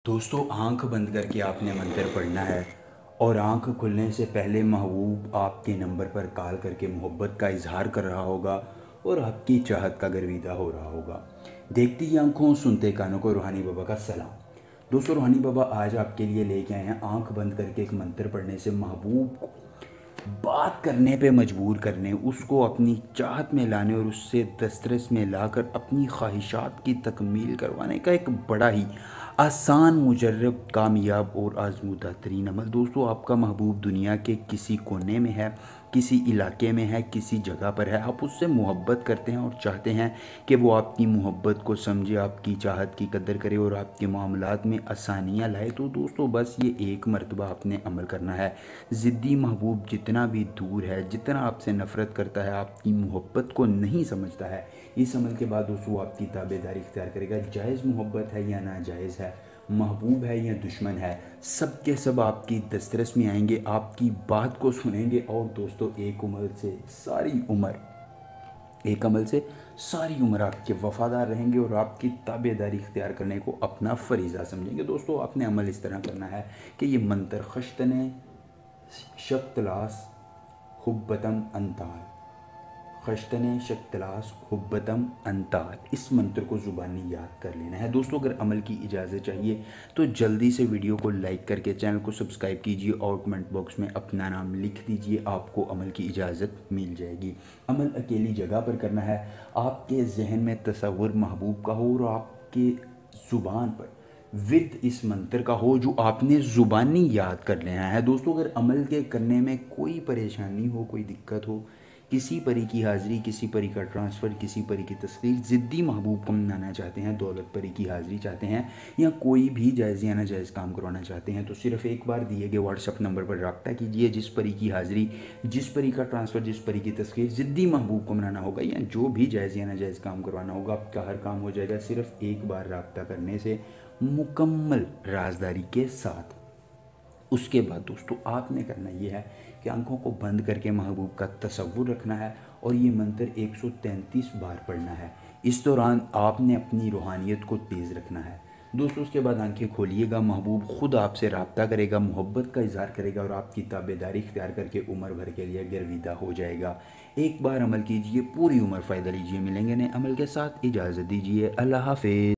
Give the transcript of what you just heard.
दोस्तों आंख बंद करके आपने मंत्र पढ़ना है और आंख खुलने से पहले महबूब आपके नंबर पर कॉल करके मोहब्बत का इजहार कर रहा होगा और आपकी चाहत का गर्विदा हो रहा होगा। देखती ही आंखों सुनते कानों को रूहानी बाबा का सलाम। दोस्तों रूहानी बाबा आज आपके लिए लेके आए हैं आंख बंद करके एक मंत्र पढ़ने से महबूब को बात करने पे मजबूर करने, उसको अपनी चाहत में लाने और उससे दस्तरस में लाकर अपनी ख्वाहिशात की तकमील करवाने का एक बड़ा ही आसान, मुजर्रब, कामयाब और आजमूदा तरीन अमल। दोस्तों आपका महबूब दुनिया के किसी कोने में है, किसी इलाके में है, किसी जगह पर है। आप उससे मोहब्बत करते हैं और चाहते हैं कि वो आपकी मोहब्बत को समझे, आपकी चाहत की कदर करे और आपके मामलात में आसानियाँ लाए। तो दोस्तों बस ये एक मरतबा आपने अमल करना है। ज़िद्दी महबूब जितना भी दूर है, जितना आपसे नफ़रत करता है, आपकी मोहब्बत को नहीं समझता है, इस अमल के बाद दोस्तों आपकी ताबेदारी इख्तियार करेगा। जायज़ मोहब्बत है या नाजायज़ है, महबूब है या दुश्मन है, सब के सब आपकी दस्तरस में आएंगे, आपकी बात को सुनेंगे और दोस्तों एक अमल से सारी उम्र आपके वफ़ादार रहेंगे और आपकी ताबेदारी इख्तियार करने को अपना फ़रीज़ा समझेंगे। दोस्तों आपने अमल इस तरह करना है कि ये मंत्र खश्तने शक्तलास हुब्बतम अंताल, खश्तने शक्तलास हुब्बतम अंताल, इस मंत्र को ज़ुबानी याद कर लेना है। दोस्तों अगर अमल की इजाज़त चाहिए तो जल्दी से वीडियो को लाइक करके चैनल को सब्सक्राइब कीजिए और कमेंट बॉक्स में अपना नाम लिख दीजिए, आपको अमल की इजाज़त मिल जाएगी। अमल अकेली जगह पर करना है, आपके जहन में तसव्वुर महबूब का हो और आपके ज़ुबान पर विद इस मंत्र का हो जो आपने ज़ुबानी याद कर लेना है। दोस्तों अगर अमल के करने में कोई परेशानी हो, कोई दिक्कत हो, किसी परी की हाज़िरी, किसी परी का ट्रांसफ़र, किसी परी की तस्दीक, ज़िद्दी महबूब को मनाना चाहते हैं, दौलत परी की हाज़िरी चाहते हैं या कोई भी जायज़ या नाजायज़ काम करवाना चाहते हैं तो सिर्फ़ एक बार दिए गए व्हाट्सअप नंबर पर रब्ता कीजिए। जिस परी की हाज़िरी, जिस परी का ट्रांसफ़र, जिस परी की तस्दीक ज़िद्दी महबूब को मनाना होगा या जो भी जायज़ या नाजायज़ काम करवाना होगा, आपका हर काम हो जाएगा सिर्फ़ एक बार रब्ता करने से, मुकम्मल राजदारी के साथ। उसके बाद दोस्तों आपने करना ये है कि आंखों को बंद करके महबूब का तसव्वुर रखना है और ये मंत्र 133 बार पढ़ना है। इस दौरान आपने अपनी रूहानियत को तेज़ रखना है। दोस्तों उसके बाद आंखें खोलिएगा, महबूब खुद आपसे रब्ता करेगा, मोहब्बत का इजहार करेगा और आपकी ताबेदारी इख्तियार करके उम्र भर के लिए गर्विदा हो जाएगा। एक बार अमल कीजिए, पूरी उम्र फ़ायदा लीजिए। मिलेंगे नए अमल के साथ, इजाज़त दीजिए। अल्लाह हाफ़िज़।